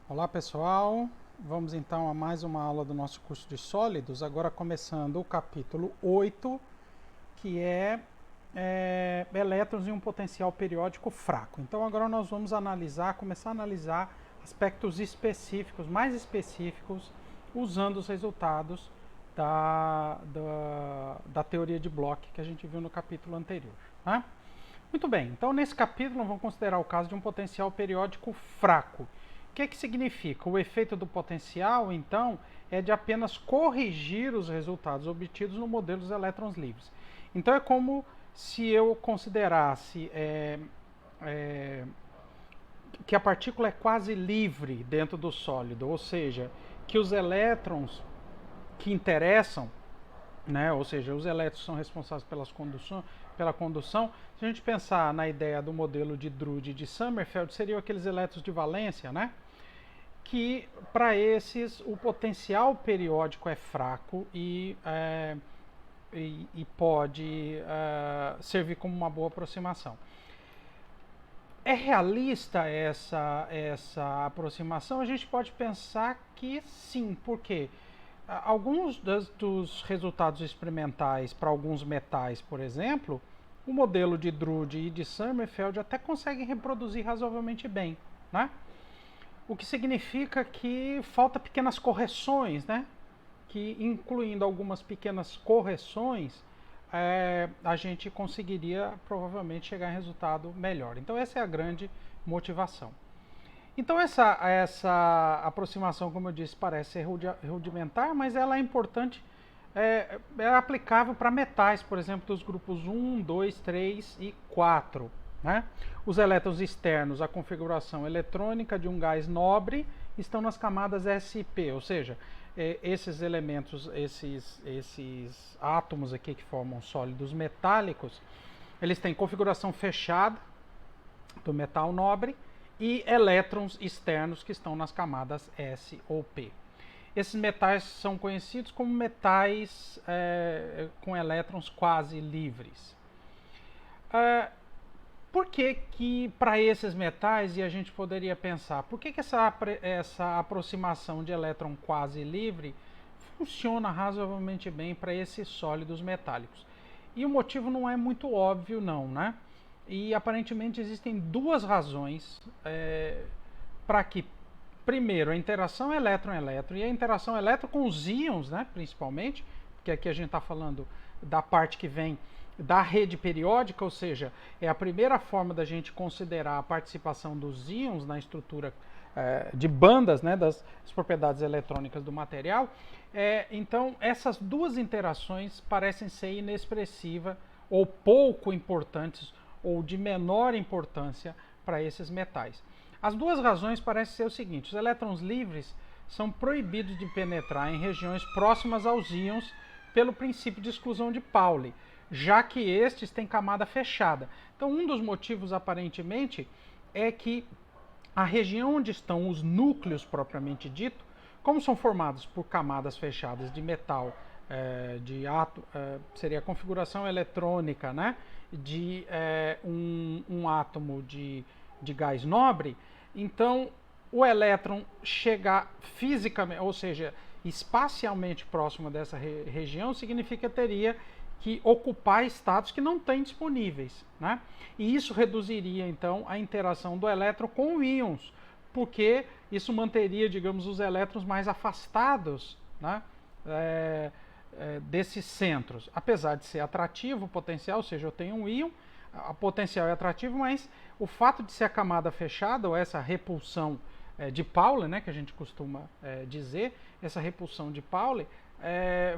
Olá pessoal, vamos então a mais uma aula do nosso curso de sólidos, agora começando o capítulo 8, que é elétrons em um potencial periódico fraco. Então agora nós vamos começar a analisar aspectos específicos, mais específicos, usando os resultados da teoria de Bloch que a gente viu no capítulo anterior. Né? Muito bem, então nesse capítulo nós vamos considerar o caso de um potencial periódico fraco. O que significa? O efeito do potencial, então, é de apenas corrigir os resultados obtidos no modelo dos elétrons livres. Então é como se eu considerasse que a partícula é quase livre dentro do sólido, ou seja, que os elétrons que interessam, né, ou seja, os elétrons são responsáveis pela condução. Se a gente pensar na ideia do modelo de Drude e de Sommerfeld, seriam aqueles elétrons de valência, né? Que para esses o potencial periódico é fraco e pode servir como uma boa aproximação. É realista essa aproximação? A gente pode pensar que sim, porque alguns dos resultados experimentais para alguns metais, por exemplo, o modelo de Drude e de Sommerfeld até conseguem reproduzir razoavelmente bem, né? O que significa que falta pequenas correções, né? Que incluindo algumas pequenas correções, a gente conseguiria provavelmente chegar em resultado melhor. Então essa é a grande motivação. Então essa aproximação, como eu disse, parece ser rudimentar, mas ela é importante, é aplicável para metais, por exemplo, dos grupos 1, 2, 3 e 4. Né? Os elétrons externos, a configuração eletrônica de um gás nobre, estão nas camadas SP, ou seja, esses elementos, esses átomos aqui que formam sólidos metálicos, eles têm configuração fechada do metal nobre e elétrons externos que estão nas camadas S ou P. Esses metais são conhecidos como metais com elétrons quase livres. Por que para esses metais, e a gente poderia pensar, por que essa aproximação de elétron quase livre funciona razoavelmente bem para esses sólidos metálicos? E o motivo não é muito óbvio não, né? E aparentemente existem duas razões para que, primeiro, a interação elétron-elétron e a interação elétron com os íons, né, principalmente, porque aqui a gente está falando da parte que vem da rede periódica, ou seja, é a primeira forma da gente considerar a participação dos íons na estrutura de bandas, né, das propriedades eletrônicas do material. Então, essas duas interações parecem ser inexpressivas ou pouco importantes ou de menor importância para esses metais. As duas razões parecem ser o seguinte: os elétrons livres são proibidos de penetrar em regiões próximas aos íons pelo princípio de exclusão de Pauli, já que estes têm camada fechada. Então, um dos motivos, aparentemente, é que a região onde estão os núcleos propriamente dito, como são formados por camadas fechadas de metal, seria a configuração eletrônica, né, de um átomo de gás nobre, então o elétron chegar fisicamente, ou seja, espacialmente próximo dessa região, significa que teria que ocupar estados que não tem disponíveis, né? E isso reduziria então a interação do elétron com íons, porque isso manteria, digamos, os elétrons mais afastados, né, desses centros. Apesar de ser atrativo o potencial, ou seja, eu tenho um íon, o potencial é atrativo, mas o fato de ser a camada fechada, ou essa repulsão de Pauli, né, que a gente costuma dizer, essa repulsão de Pauli,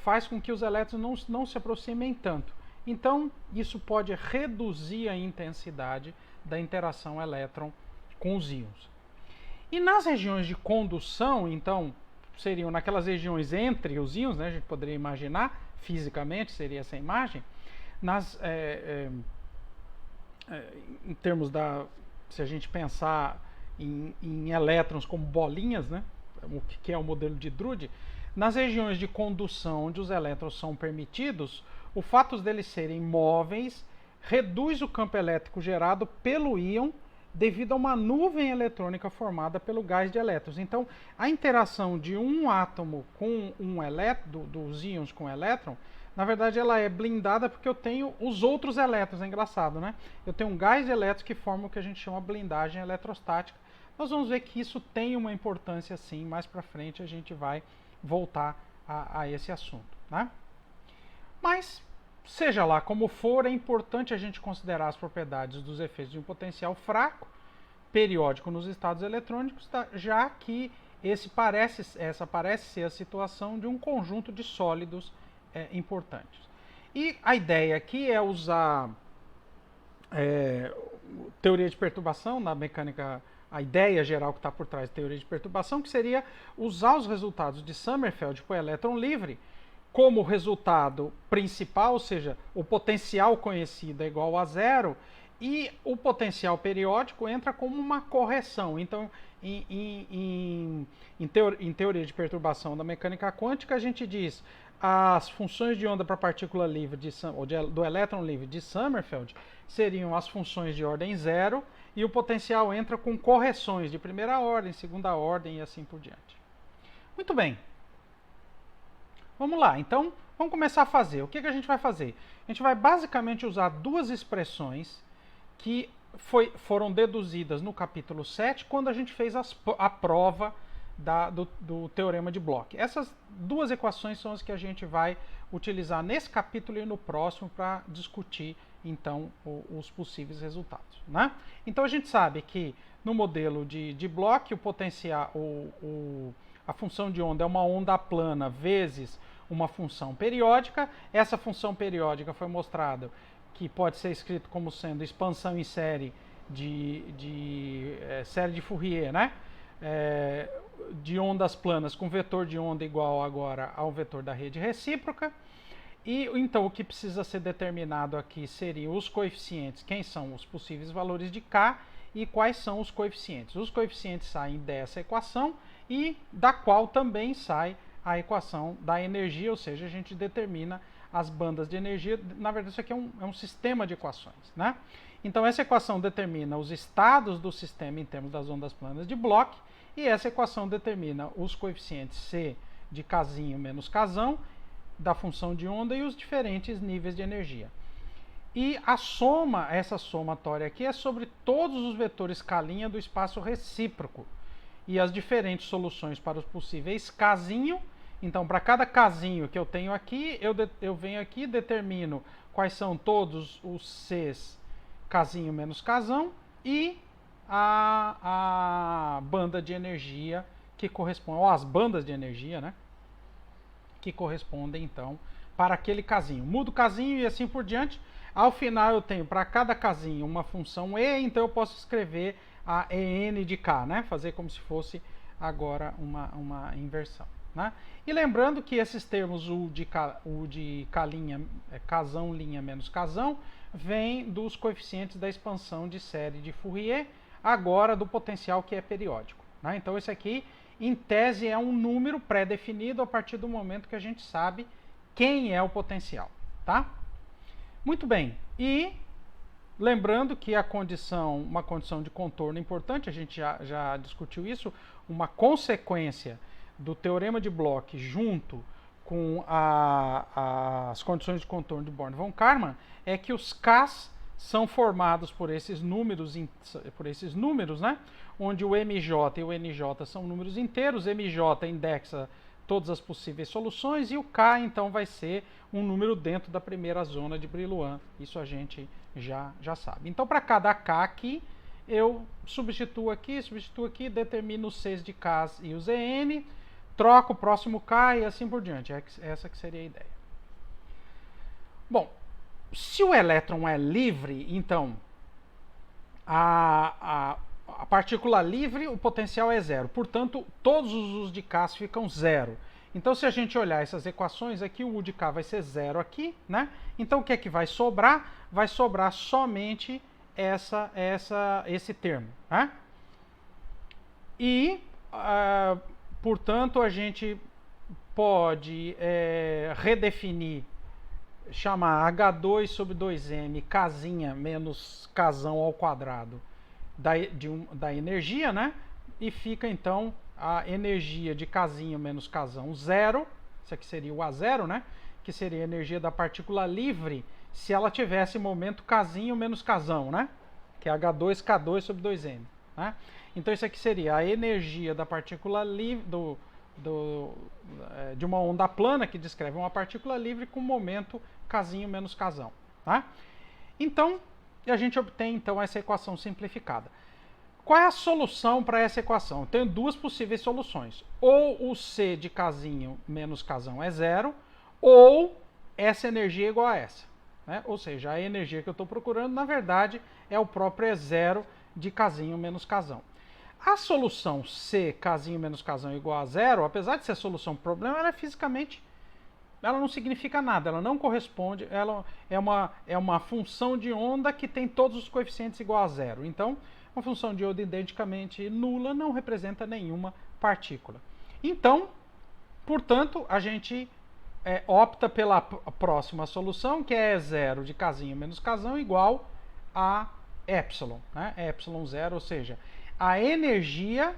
faz com que os elétrons não se aproximem tanto. Então, isso pode reduzir a intensidade da interação elétron com os íons. E nas regiões de condução, então, seriam naquelas regiões entre os íons, né, a gente poderia imaginar, fisicamente seria essa imagem, em termos se a gente pensar em elétrons como bolinhas, né, o que é o modelo de Drude, nas regiões de condução onde os elétrons são permitidos, o fato deles serem móveis reduz o campo elétrico gerado pelo íon devido a uma nuvem eletrônica formada pelo gás de elétrons. Então, a interação de um átomo com um elétron, dos íons com elétron, na verdade ela é blindada porque eu tenho os outros elétrons. É engraçado, né? Eu tenho um gás de elétrons que forma o que a gente chama blindagem eletrostática. Nós vamos ver que isso tem uma importância sim, mais para frente a gente vai voltar a esse assunto, né? Mas, seja lá como for, é importante a gente considerar as propriedades dos efeitos de um potencial fraco, periódico nos estados eletrônicos, já que essa parece ser a situação de um conjunto de sólidos importantes. E a ideia aqui é usar teoria de perturbação na mecânica, a ideia geral que está por trás da teoria de perturbação, que seria usar os resultados de Sommerfeld para o elétron livre como resultado principal, ou seja, o potencial conhecido é igual a zero, e o potencial periódico entra como uma correção. Então, em teoria de perturbação da mecânica quântica, a gente diz as funções de onda para partícula livre do elétron livre de Sommerfeld seriam as funções de ordem zero, e o potencial entra com correções de primeira ordem, segunda ordem e assim por diante. Muito bem. Vamos lá, então vamos começar a fazer. O que a gente vai fazer? A gente vai basicamente usar duas expressões que foram deduzidas no capítulo 7, quando a gente fez a prova do teorema de Bloch. Essas duas equações são as que a gente vai utilizar nesse capítulo e no próximo para discutir, então, os possíveis resultados, né? Então a gente sabe que no modelo de Bloch, o potencial, a função de onda é uma onda plana vezes uma função periódica. Essa função periódica foi mostrada que pode ser escrito como sendo expansão em série série de Fourier, né? De ondas planas com vetor de onda igual agora ao vetor da rede recíproca. E então o que precisa ser determinado aqui seriam os coeficientes, quem são os possíveis valores de K e quais são os coeficientes. Os coeficientes saem dessa equação e da qual também sai a equação da energia, ou seja, a gente determina as bandas de energia. Na verdade, isso aqui é um sistema de equações, né? Então, essa equação determina os estados do sistema em termos das ondas planas de Bloch, e essa equação determina os coeficientes C de Kzinho menos Kzão, da função de onda, e os diferentes níveis de energia. E a soma, essa somatória aqui, é sobre todos os vetores K' do espaço recíproco e as diferentes soluções para os possíveis Kzinho. Então, para cada Kzinho que eu tenho aqui, eu venho aqui e determino quais são todos os Cs Kzinho menos Kzão e a banda de energia que corresponde, ou as bandas de energia, né, que correspondem, então, para aquele Kzinho. Mudo o Kzinho e assim por diante. Ao final, eu tenho para cada Kzinho uma função E, então eu posso escrever a En de K, né? Fazer como se fosse agora uma inversão, né? E lembrando que esses termos U de K', Kzão' menos Kzão, vem dos coeficientes da expansão de série de Fourier, agora do potencial que é periódico, né? Então esse aqui, em tese, é um número pré-definido a partir do momento que a gente sabe quem é o potencial, tá? Muito bem. E lembrando que uma condição de contorno importante, a gente já discutiu isso, uma consequência do teorema de Bloch junto com as condições de contorno de Born-von Karman é que os Ks são formados por esses números, né? Onde o MJ e o NJ são números inteiros, MJ indexa todas as possíveis soluções e o K então vai ser um número dentro da primeira zona de Brillouin. Isso a gente já sabe. Então, para cada K aqui, eu substituo aqui, determino os Cs de K e os En, troco o próximo K e assim por diante. Essa que seria a ideia. Bom, se o elétron é livre, então a partícula livre, o potencial é zero. Portanto, todos os U's de K ficam zero. Então, se a gente olhar essas equações aqui, o U de K vai ser zero aqui, né? Então, o que é que vai sobrar? Vai sobrar somente esse termo, né? E, portanto, a gente pode redefinir, chamar H2 sobre 2m, Kzinha menos Kzão ao quadrado, da energia, né? E fica então a energia de Kzinho menos Kzão zero, isso aqui seria o A0, né? Que seria a energia da partícula livre se ela tivesse momento Kzinho menos Kzão, né? Que é H2K2 sobre 2N, né? Então isso aqui seria a energia da partícula livre de uma onda plana que descreve uma partícula livre com momento Kzinho menos Kzão, tá? Então, a gente obtém então essa equação simplificada. Qual é a solução para essa equação? Eu tenho duas possíveis soluções. Ou o C de Kzinho menos Kzão é zero, ou essa energia é igual a essa, né? Ou seja, a energia que eu estou procurando, na verdade, é o próprio E0 de Kzinho menos Kzão. A solução C, Kzinho menos Kzão igual a zero, apesar de ser a solução para o problema, ela é fisicamente, ela não significa nada, ela não corresponde, ela é uma função de onda que tem todos os coeficientes igual a zero. Então, uma função de onda identicamente nula não representa nenhuma partícula. Então, portanto, a gente opta pela próxima solução, que é E0 de Kzinho menos Kzão igual a epsilon, né? Epsilon zero, ou seja, a energia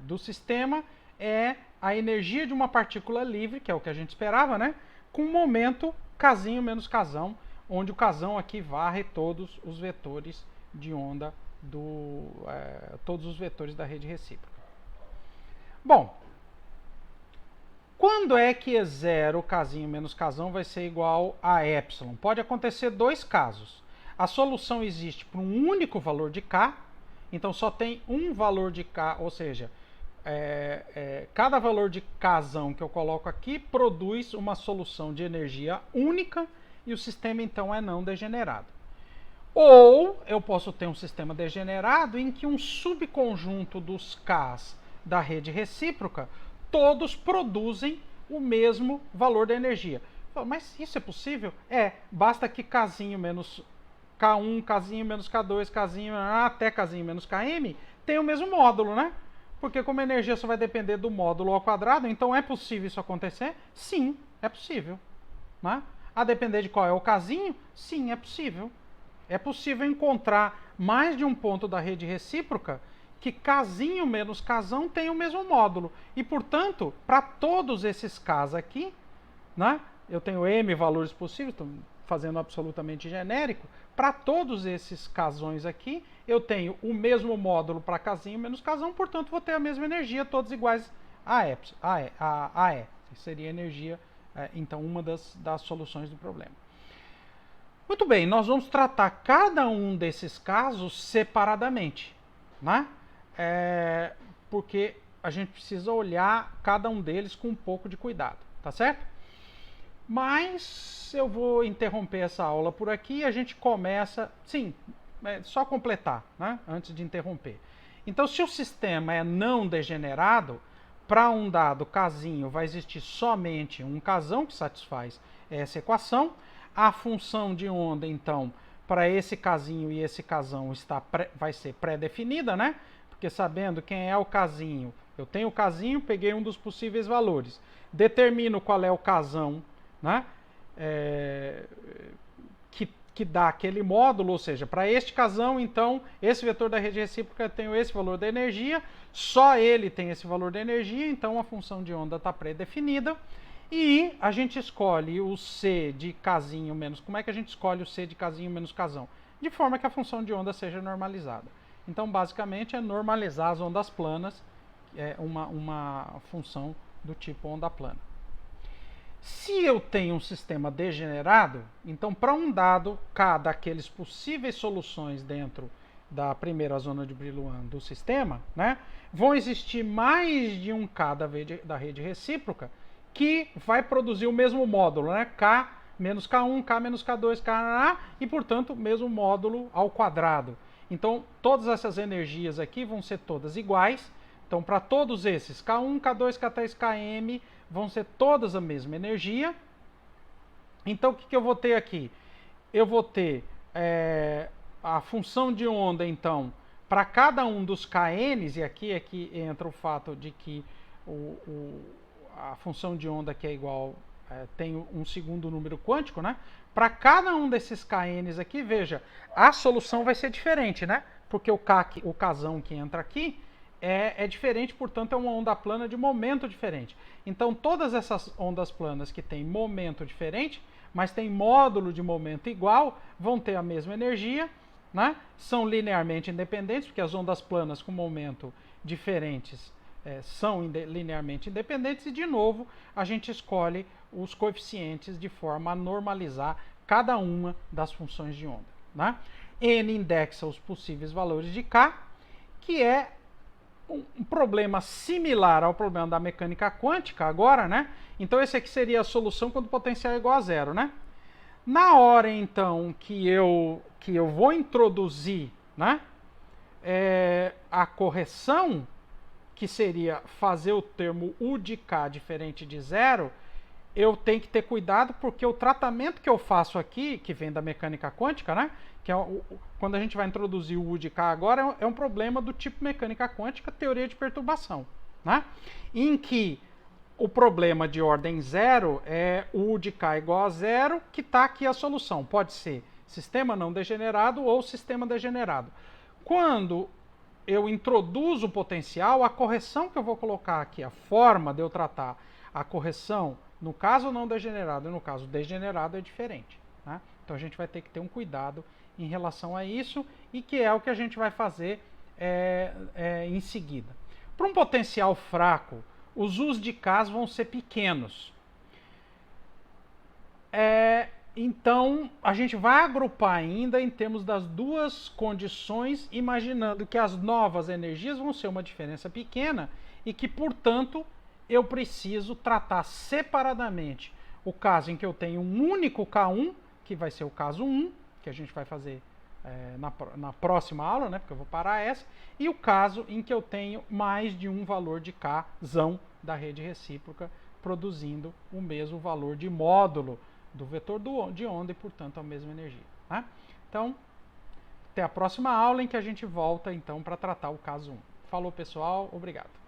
do sistema é a energia de uma partícula livre, que é o que a gente esperava, né? Com momento Kzinho menos Kzão, onde o Kzão aqui varre todos os vetores de onda todos os vetores da rede recíproca. Bom, quando é que E0 Kzinho menos Kzão vai ser igual a epsilon? Pode acontecer dois casos. A solução existe para um único valor de K, então só tem um valor de K, ou seja, cada valor de Kzão que eu coloco aqui produz uma solução de energia única e o sistema então é não degenerado. Ou eu posso ter um sistema degenerado em que um subconjunto dos Ks da rede recíproca todos produzem o mesmo valor da energia. Mas isso é possível? Basta que Kzinho menos K1, Kzinho menos K2, Kzinho até Kzinho menos Km tenha o mesmo módulo, né? Porque como a energia só vai depender do módulo ao quadrado, então é possível isso acontecer? Sim, é possível. Né? A depender de qual é o Kzinho? Sim, é possível. É possível encontrar mais de um ponto da rede recíproca que Kzinho menos Kzão tem o mesmo módulo. E, portanto, para todos esses Ks aqui, né, eu tenho M valores possíveis, estou fazendo absolutamente genérico, para todos esses Kzões aqui, eu tenho o mesmo módulo para Kzinho menos Kzão, portanto, vou ter a mesma energia, todos iguais a E. Seria a energia, então, uma das soluções do problema. Muito bem, nós vamos tratar cada um desses casos separadamente, né? Porque a gente precisa olhar cada um deles com um pouco de cuidado, tá certo? Mas eu vou interromper essa aula por aqui e a gente começa, sim, só completar, né? Antes de interromper. Então, se o sistema é não degenerado, para um dado Kzinho vai existir somente um Kzão que satisfaz essa equação. A função de onda, então, para esse Kzinho e esse Kzão vai ser pré-definida, né? Porque sabendo quem é o Kzinho, eu tenho o Kzinho, peguei um dos possíveis valores, determino qual é o Kzão, né? Que dá aquele módulo, ou seja, para este Kzão, então, esse vetor da rede recíproca eu tenho esse valor da energia, só ele tem esse valor da energia, então a função de onda está pré-definida. E a gente escolhe o C de Kzinho menos... Como é que a gente escolhe o C de Kzinho menos Kzão? De forma que a função de onda seja normalizada. Então, basicamente, é normalizar as ondas planas, uma função do tipo onda plana. Se eu tenho um sistema degenerado, então, para um dado K daqueles possíveis soluções dentro da primeira zona de Brillouin do sistema, né, vão existir mais de um K da rede recíproca, que vai produzir o mesmo módulo, né? K menos K1, K menos K2, K, e, portanto, o mesmo módulo ao quadrado. Então, todas essas energias aqui vão ser todas iguais. Então, para todos esses, K1, K2, K3, Km, vão ser todas a mesma energia. Então, o que eu vou ter aqui? Eu vou ter a função de onda, então, para cada um dos Kns, e aqui é que entra o fato de que a função de onda que é igual tem um segundo número quântico, né? Para cada um desses KNs aqui, veja, a solução vai ser diferente, né? Porque o Kzão que entra aqui é diferente, portanto é uma onda plana de momento diferente. Então todas essas ondas planas que têm momento diferente, mas tem módulo de momento igual, vão ter a mesma energia, né? São linearmente independentes, porque as ondas planas com momento diferentes são linearmente independentes, e de novo a gente escolhe os coeficientes de forma a normalizar cada uma das funções de onda, né? N indexa os possíveis valores de K, que é um problema similar ao problema da mecânica quântica agora, né? Então esse aqui seria a solução quando o potencial é igual a zero, né? Na hora então que eu vou introduzir, né, a correção, que seria fazer o termo U de K diferente de zero, eu tenho que ter cuidado, porque o tratamento que eu faço aqui, que vem da mecânica quântica, né, que é quando a gente vai introduzir o U de K agora, é um problema do tipo mecânica quântica, teoria de perturbação, né, em que o problema de ordem zero é U de K igual a zero, que está aqui a solução. Pode ser sistema não degenerado ou sistema degenerado. Quando eu introduzo o potencial, a correção que eu vou colocar aqui, a forma de eu tratar a correção, no caso não degenerado e no caso degenerado, é diferente, né? Então a gente vai ter que ter um cuidado em relação a isso, e que é o que a gente vai fazer em seguida. Para um potencial fraco, os U's de K vão ser pequenos. Então, a gente vai agrupar ainda em termos das duas condições, imaginando que as novas energias vão ser uma diferença pequena e que, portanto, eu preciso tratar separadamente o caso em que eu tenho um único K1, que vai ser o caso 1, que a gente vai fazer na próxima aula, né, porque eu vou parar essa, e o caso em que eu tenho mais de um valor de Kzão da rede recíproca, produzindo o mesmo valor de módulo do vetor de onda e, portanto, a mesma energia, né? Então, até a próxima aula, em que a gente volta então para tratar o caso 1. Falou, pessoal, obrigado.